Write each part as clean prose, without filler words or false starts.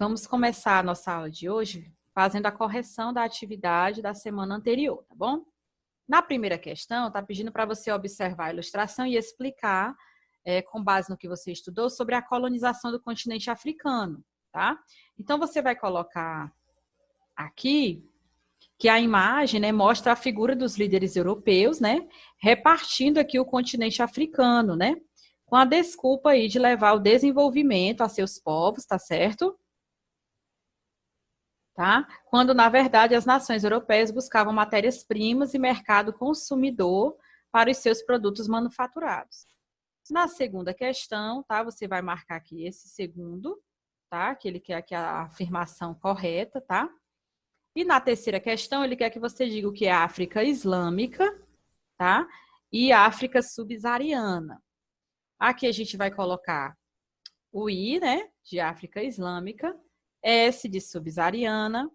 Vamos começar a nossa aula de hoje fazendo a correção da atividade da semana anterior, tá bom? Na primeira questão, está pedindo para você observar a ilustração e explicar, com base no que você estudou, sobre a colonização do continente africano, tá? Então, você vai colocar aqui que a imagem, né, mostra a figura dos líderes europeus, né, repartindo aqui o continente africano, né, com a desculpa aí de levar o desenvolvimento a seus povos, tá certo? Tá? Quando, na verdade, as nações europeias buscavam matérias-primas e mercado consumidor para os seus produtos manufaturados. Na segunda questão, tá? Você vai marcar aqui esse segundo, tá? Que ele quer aqui a afirmação correta, tá? E na terceira questão, ele quer que você diga o que é África Islâmica, tá? E África Subsaariana. Aqui a gente vai colocar o I, né? De África Islâmica, S de subsaariana,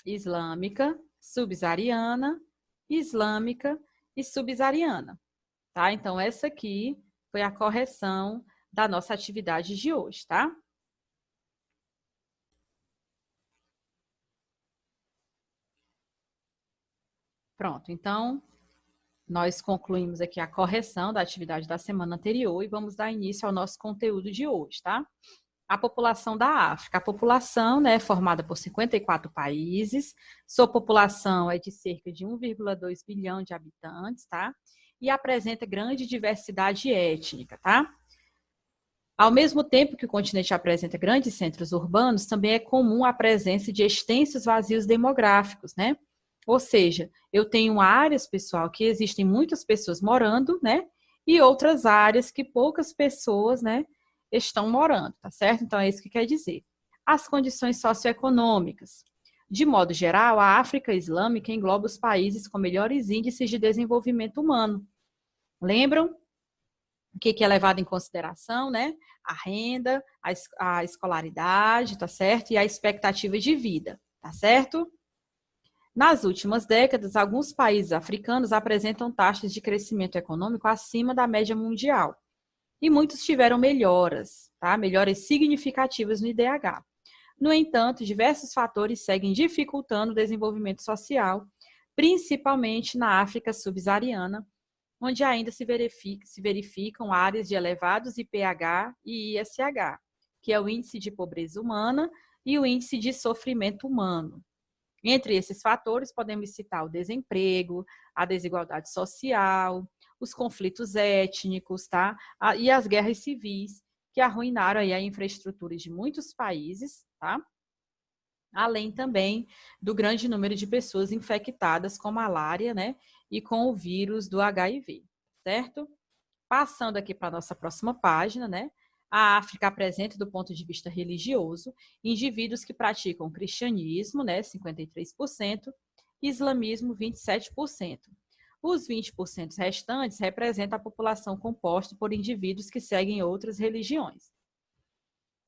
islâmica, subsaariana, islâmica e subsaariana, tá? Então, essa aqui foi a correção da nossa atividade de hoje, tá? Pronto, então, nós concluímos aqui a correção da atividade da semana anterior e vamos dar início ao nosso conteúdo de hoje, tá? A população da África. A população, né, é formada por 54 países, sua população é de cerca de 1,2 bilhão de habitantes, tá? E apresenta grande diversidade étnica, tá? Ao mesmo tempo que o continente apresenta grandes centros urbanos, também é comum a presença de extensos vazios demográficos, né? Ou seja, eu tenho áreas, pessoal, que existem muitas pessoas morando, né? E outras áreas que poucas pessoas, né, estão morando, tá certo? Então, é isso que quer dizer. As condições socioeconômicas. De modo geral, a África Islâmica engloba os países com melhores índices de desenvolvimento humano. Lembram o que é levado em consideração, né? A renda, a escolaridade, tá certo? E a expectativa de vida, tá certo? Nas últimas décadas, alguns países africanos apresentam taxas de crescimento econômico acima da média mundial. E muitos tiveram melhoras, tá? Melhoras significativas no IDH. No entanto, diversos fatores seguem dificultando o desenvolvimento social, principalmente na África subsaariana, onde ainda se verificam áreas de elevados IPH e ISH, que é o índice de pobreza humana e o índice de sofrimento humano. Entre esses fatores, podemos citar o desemprego, a desigualdade social, os conflitos étnicos, tá? E as guerras civis, que arruinaram aí a infraestrutura de muitos países, tá? Além também do grande número de pessoas infectadas com malária, né? E com o vírus do HIV, certo? Passando aqui para a nossa próxima página, né? A África apresenta, do ponto de vista religioso, indivíduos que praticam cristianismo, né, 53%, islamismo, 27%. Os 20% restantes representam a população composta por indivíduos que seguem outras religiões.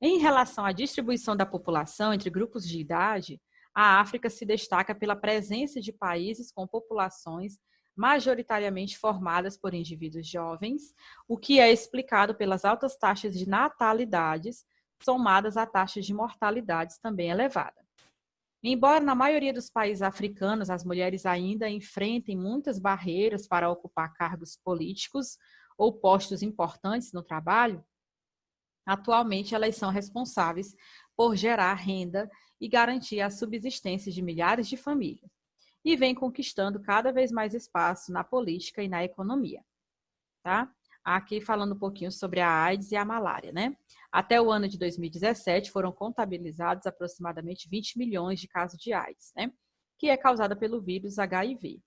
Em relação à distribuição da população entre grupos de idade, a África se destaca pela presença de países com populações majoritariamente formadas por indivíduos jovens, o que é explicado pelas altas taxas de natalidades, somadas a taxas de mortalidades também elevada. Embora na maioria dos países africanos as mulheres ainda enfrentem muitas barreiras para ocupar cargos políticos ou postos importantes no trabalho, atualmente elas são responsáveis por gerar renda e garantir a subsistência de milhares de famílias, e vem conquistando cada vez mais espaço na política e na economia, tá? Aqui falando um pouquinho sobre a AIDS e a malária, né? Até o ano de 2017 foram contabilizados aproximadamente 20 milhões de casos de AIDS, né? Que é causada pelo vírus HIV,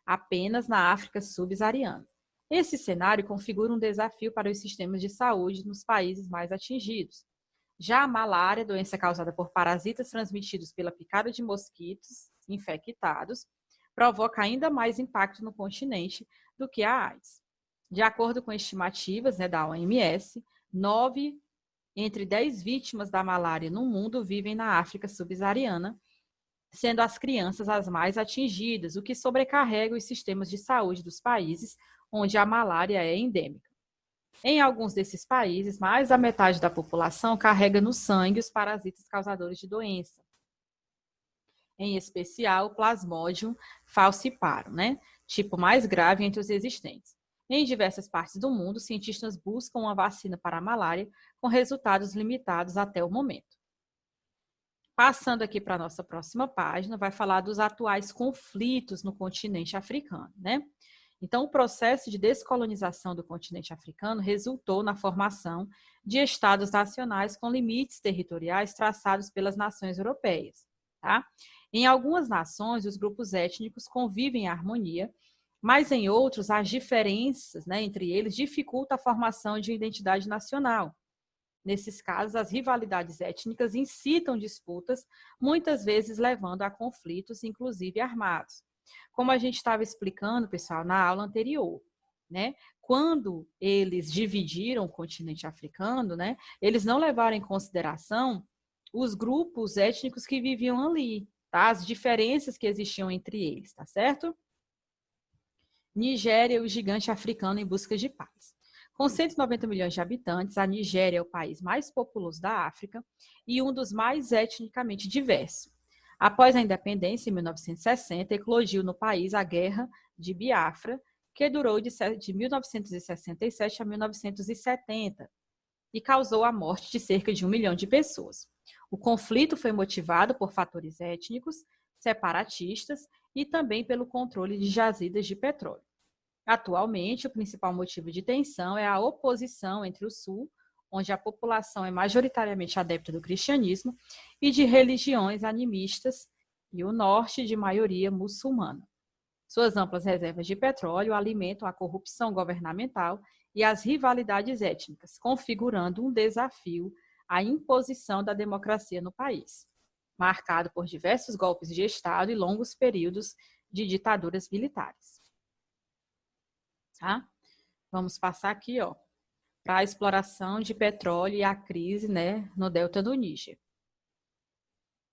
apenas na África subsaariana. Esse cenário configura um desafio para os sistemas de saúde nos países mais atingidos. Já a malária, doença causada por parasitas transmitidos pela picada de mosquitos infectados, provoca ainda mais impacto no continente do que a AIDS. De acordo com estimativas, né, da OMS, 9 entre 10 vítimas da malária no mundo vivem na África subsaariana, sendo as crianças as mais atingidas, o que sobrecarrega os sistemas de saúde dos países onde a malária é endêmica. Em alguns desses países, mais da metade da população carrega no sangue os parasitas causadores de doença, em especial o Plasmodium falciparum, né? Tipo mais grave entre os existentes. Em diversas partes do mundo, cientistas buscam uma vacina para a malária com resultados limitados até o momento. Passando aqui para a nossa próxima página, vai falar dos atuais conflitos no continente africano, né? Então, o processo de descolonização do continente africano resultou na formação de estados nacionais com limites territoriais traçados pelas nações europeias, tá? Em algumas nações, os grupos étnicos convivem em harmonia, mas em outros, as diferenças, né, entre eles dificultam a formação de uma identidade nacional. Nesses casos, as rivalidades étnicas incitam disputas, muitas vezes levando a conflitos, inclusive armados. Como a gente estava explicando, pessoal, na aula anterior, né? Quando eles dividiram o continente africano, né, eles não levaram em consideração os grupos étnicos que viviam ali, tá? As diferenças que existiam entre eles, tá certo? Nigéria, o gigante africano em busca de paz. Com 190 milhões de habitantes, a Nigéria é o país mais populoso da África e um dos mais etnicamente diversos. Após a independência, em 1960, eclodiu no país a Guerra de Biafra, que durou de 1967 a 1970 e causou a morte de cerca de 1 milhão de pessoas. O conflito foi motivado por fatores étnicos, separatistas e também pelo controle de jazidas de petróleo. Atualmente, o principal motivo de tensão é a oposição entre o Sul, onde a população é majoritariamente adepta do cristianismo, e de religiões animistas, e o Norte, de maioria muçulmana. Suas amplas reservas de petróleo alimentam a corrupção governamental e as rivalidades étnicas, configurando um desafio à imposição da democracia no país, marcado por diversos golpes de Estado e longos períodos de ditaduras militares. Tá? Vamos passar aqui, ó, para a exploração de petróleo e a crise, né, no delta do Níger.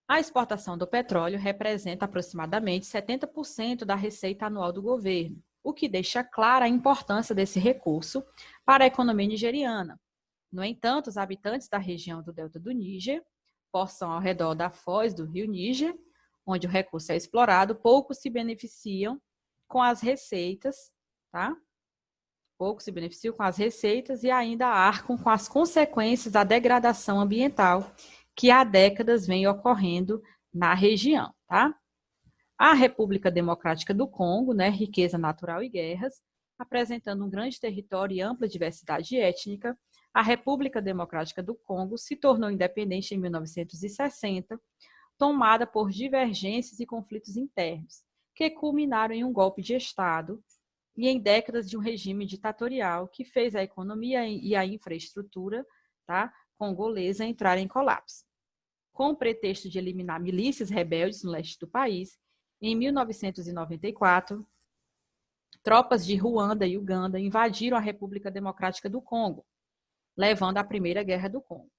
A exportação do petróleo representa aproximadamente 70% da receita anual do governo, o que deixa clara a importância desse recurso para a economia nigeriana. No entanto, os habitantes da região do delta do Níger, porção ao redor da foz do rio Níger, onde o recurso é explorado, pouco se beneficiam com as receitas, tá? Poucos se beneficiam com as receitas e ainda arcam com as consequências da degradação ambiental que há décadas vem ocorrendo na região, tá? A República Democrática do Congo, né, riqueza natural e guerras, apresentando um grande território e ampla diversidade étnica, a República Democrática do Congo se tornou independente em 1960, tomada por divergências e conflitos internos, que culminaram em um golpe de Estado e em décadas de um regime ditatorial que fez a economia e a infraestrutura, tá, congolesa entrarem em colapso. Com o pretexto de eliminar milícias rebeldes no leste do país, em 1994, tropas de Ruanda e Uganda invadiram a República Democrática do Congo, levando à Primeira Guerra do Congo.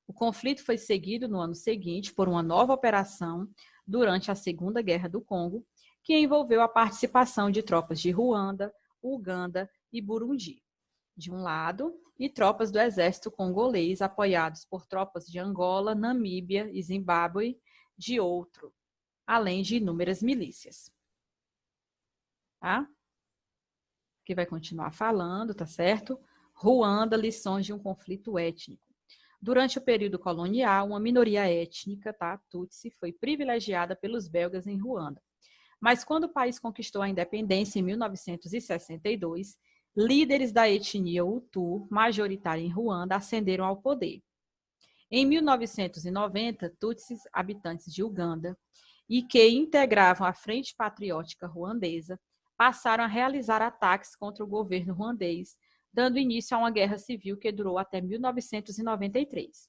O conflito foi seguido no ano seguinte por uma nova operação durante a Segunda Guerra do Congo, que envolveu a participação de tropas de Ruanda, Uganda e Burundi, de um lado, e tropas do exército congolês apoiados por tropas de Angola, Namíbia e Zimbábue, de outro, além de inúmeras milícias. Tá? Que vai continuar falando, tá certo? Ruanda, lições de um conflito étnico. Durante o período colonial, uma minoria étnica, tá, Tutsi, foi privilegiada pelos belgas em Ruanda. Mas quando o país conquistou a independência em 1962, líderes da etnia Hutu, majoritária em Ruanda, ascenderam ao poder. Em 1990, Tutsis, habitantes de Uganda, e que integravam a Frente Patriótica Ruandesa, passaram a realizar ataques contra o governo ruandês, dando início a uma guerra civil que durou até 1993.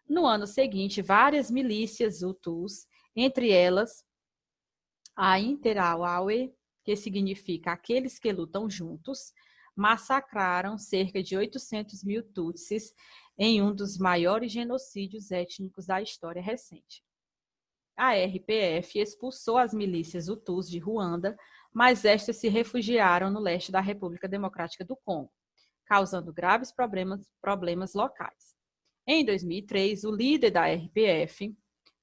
No ano seguinte, várias milícias Hutus, entre elas a Interahamwe, que significa aqueles que lutam juntos, massacraram cerca de 800 mil Tutsis em um dos maiores genocídios étnicos da história recente. A RPF expulsou as milícias Hutus de Ruanda, mas estas se refugiaram no leste da República Democrática do Congo, causando graves problemas locais. Em 2003, o líder da RPF,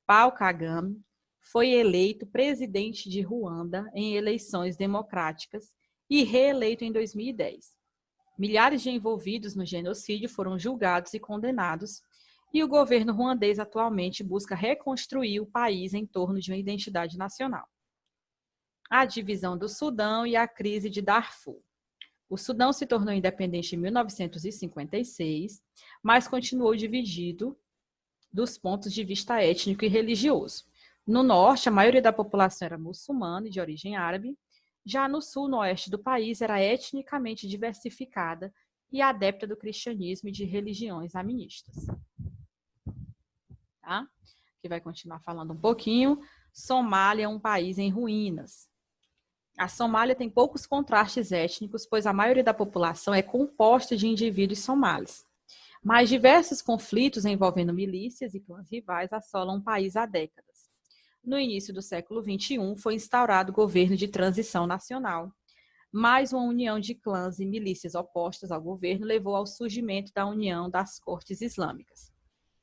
Paul Kagame, foi eleito presidente de Ruanda em eleições democráticas e reeleito em 2010. Milhares de envolvidos no genocídio foram julgados e condenados, e o governo ruandês atualmente busca reconstruir o país em torno de uma identidade nacional. A divisão do Sudão e a crise de Darfur. O Sudão se tornou independente em 1956, mas continuou dividido dos pontos de vista étnico e religioso. No norte, a maioria da população era muçulmana e de origem árabe. Já no sul e no oeste do país, era etnicamente diversificada e adepta do cristianismo e de religiões animistas. Tá? Aqui vai continuar falando um pouquinho. Somália é um país em ruínas. A Somália tem poucos contrastes étnicos, pois a maioria da população é composta de indivíduos somalis. Mas diversos conflitos envolvendo milícias e clãs rivais assolam o país há décadas. No início do século XXI, foi instaurado o governo de transição nacional, mas uma união de clãs e milícias opostas ao governo levou ao surgimento da União das Cortes Islâmicas,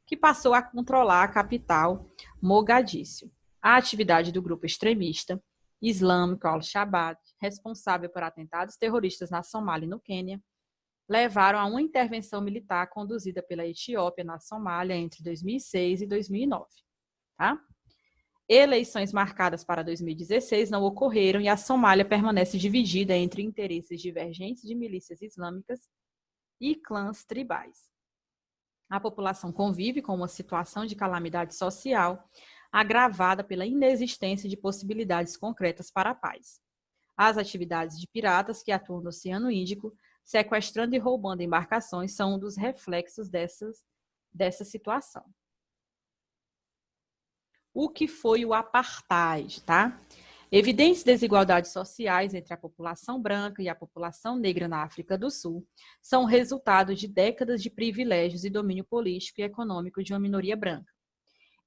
que passou a controlar a capital, Mogadíscio. A atividade do grupo extremista islâmico Al-Shabaab, responsável por atentados terroristas na Somália e no Quênia, levaram a uma intervenção militar conduzida pela Etiópia na Somália entre 2006 e 2009. Tá? Eleições marcadas para 2016 não ocorreram e a Somália permanece dividida entre interesses divergentes de milícias islâmicas e clãs tribais. A população convive com uma situação de calamidade social agravada pela inexistência de possibilidades concretas para a paz. As atividades de piratas que atuam no Oceano Índico, sequestrando e roubando embarcações, são um dos reflexos dessa situação. O que foi o apartheid, tá? Evidentes desigualdades sociais entre a população branca e a população negra na África do Sul são resultado de décadas de privilégios e domínio político e econômico de uma minoria branca.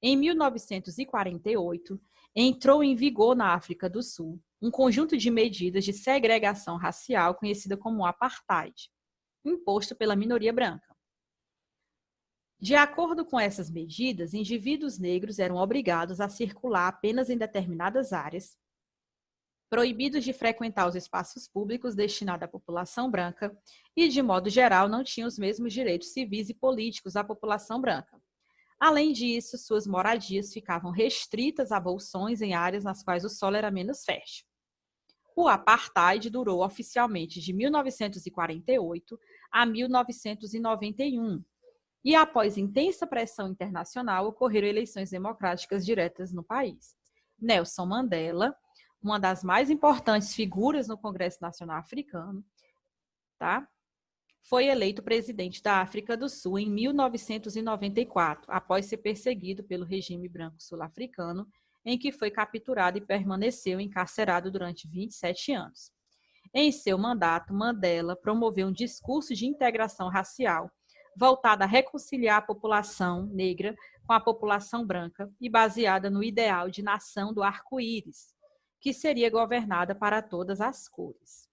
Em 1948, entrou em vigor na África do Sul um conjunto de medidas de segregação racial conhecida como apartheid, imposto pela minoria branca. De acordo com essas medidas, indivíduos negros eram obrigados a circular apenas em determinadas áreas, proibidos de frequentar os espaços públicos destinados à população branca e, de modo geral, não tinham os mesmos direitos civis e políticos da população branca. Além disso, suas moradias ficavam restritas a bolsões em áreas nas quais o solo era menos fértil. O apartheid durou oficialmente de 1948 a 1991, e após intensa pressão internacional, ocorreram eleições democráticas diretas no país. Nelson Mandela, uma das mais importantes figuras no Congresso Nacional Africano, tá? Foi eleito presidente da África do Sul em 1994, após ser perseguido pelo regime branco sul-africano, em que foi capturado e permaneceu encarcerado durante 27 anos. Em seu mandato, Mandela promoveu um discurso de integração racial, voltada a reconciliar a população negra com a população branca e baseada no ideal de nação do arco-íris, que seria governada para todas as cores.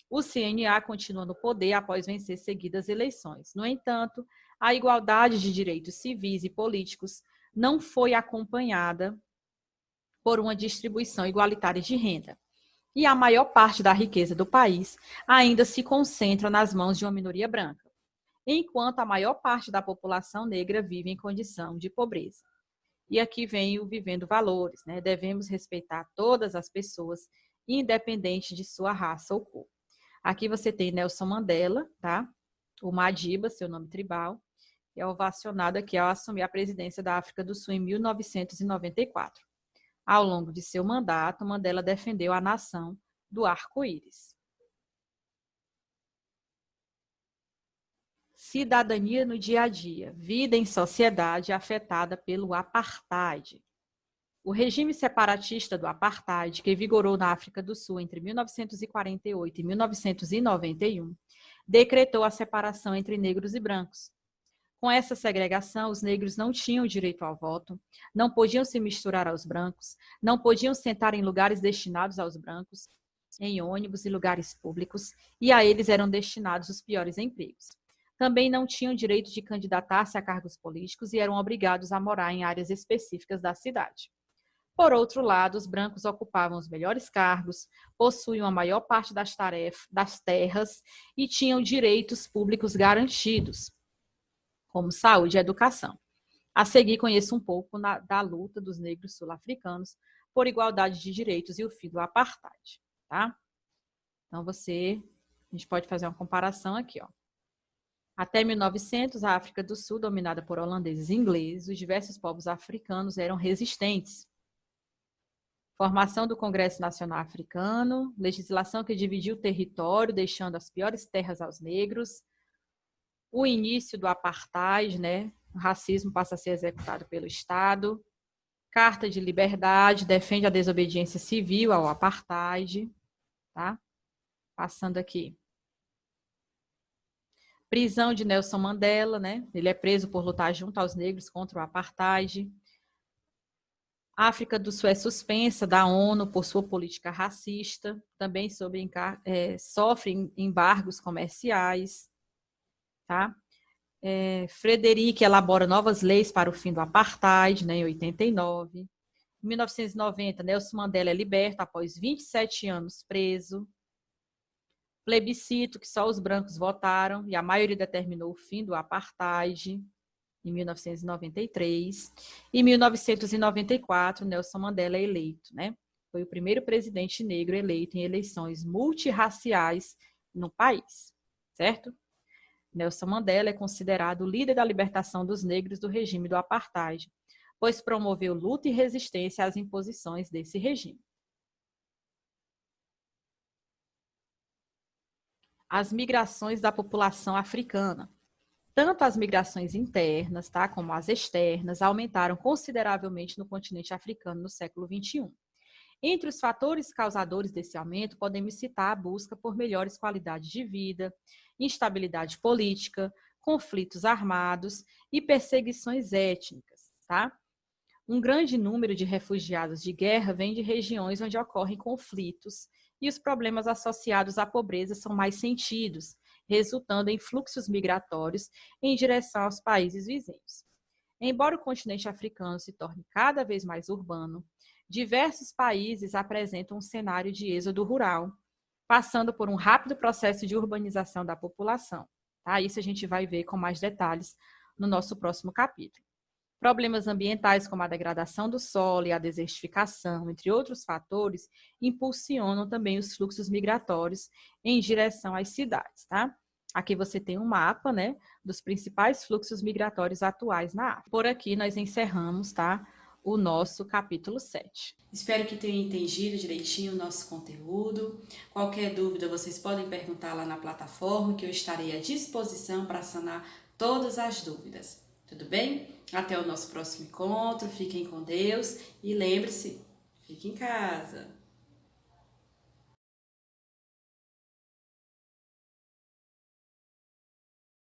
O CNA continua no poder após vencer seguidas eleições. No entanto, a igualdade de direitos civis e políticos não foi acompanhada por uma distribuição igualitária de renda. E a maior parte da riqueza do país ainda se concentra nas mãos de uma minoria branca, enquanto a maior parte da população negra vive em condição de pobreza. E aqui vem o Vivendo Valores, né? Devemos respeitar todas as pessoas, independente de sua raça ou cor. Aqui você tem Nelson Mandela, tá? O Madiba, seu nome tribal, que é ovacionado aqui ao assumir a presidência da África do Sul em 1994. Ao longo de seu mandato, Mandela defendeu a nação do arco-íris. Cidadania no dia a dia, vida em sociedade afetada pelo apartheid. O regime separatista do apartheid, que vigorou na África do Sul entre 1948 e 1991, decretou a separação entre negros e brancos. Com essa segregação, os negros não tinham direito ao voto, não podiam se misturar aos brancos, não podiam sentar em lugares destinados aos brancos, em ônibus e lugares públicos, e a eles eram destinados os piores empregos. Também não tinham direito de candidatar-se a cargos políticos e eram obrigados a morar em áreas específicas da cidade. Por outro lado, os brancos ocupavam os melhores cargos, possuíam a maior parte das terras e tinham direitos públicos garantidos, como saúde e educação. A seguir, conheço um pouco da luta dos negros sul-africanos por igualdade de direitos e o fim do apartheid, tá? Então, a gente pode fazer uma comparação aqui, ó. Até 1900, a África do Sul, dominada por holandeses e ingleses, os diversos povos africanos eram resistentes. Formação do Congresso Nacional Africano, legislação que dividiu o território, deixando as piores terras aos negros. O início do apartheid, né? O racismo passa a ser executado pelo Estado. Carta de Liberdade, defende a desobediência civil ao apartheid, tá? Passando aqui. Prisão de Nelson Mandela, né? Ele é preso por lutar junto aos negros contra o apartheid. A África do Sul é suspensa da ONU por sua política racista, também sofre embargos comerciais, tá? Frederic elabora novas leis para o fim do apartheid, né, em 89. Em 1990, Nelson Mandela é liberto após 27 anos preso. Plebiscito que só os brancos votaram e a maioria determinou o fim do apartheid, em 1993. Em 1994, Nelson Mandela é eleito, né? Foi o primeiro presidente negro eleito em eleições multirraciais no país, certo? Nelson Mandela é considerado o líder da libertação dos negros do regime do apartheid, pois promoveu luta e resistência às imposições desse regime. As migrações da população africana. Tanto as migrações internas, tá, como as externas, aumentaram consideravelmente no continente africano no século XXI. Entre os fatores causadores desse aumento, podemos citar a busca por melhores qualidades de vida, instabilidade política, conflitos armados e perseguições étnicas, tá? Um grande número de refugiados de guerra vem de regiões onde ocorrem conflitos e os problemas associados à pobreza são mais sentidos, resultando em fluxos migratórios em direção aos países vizinhos. Embora o continente africano se torne cada vez mais urbano, diversos países apresentam um cenário de êxodo rural, passando por um rápido processo de urbanização da população. Tá? Isso a gente vai ver com mais detalhes no nosso próximo capítulo. Problemas ambientais como a degradação do solo e a desertificação, entre outros fatores, impulsionam também os fluxos migratórios em direção às cidades, tá? Aqui você tem um mapa, né, dos principais fluxos migratórios atuais na África. Por aqui nós encerramos, tá, o nosso capítulo 7. Espero que tenham entendido direitinho o nosso conteúdo. Qualquer dúvida vocês podem perguntar lá na plataforma, que eu estarei à disposição para sanar todas as dúvidas. Tudo bem? Até o nosso próximo encontro. Fiquem com Deus e lembre-se, fique em casa.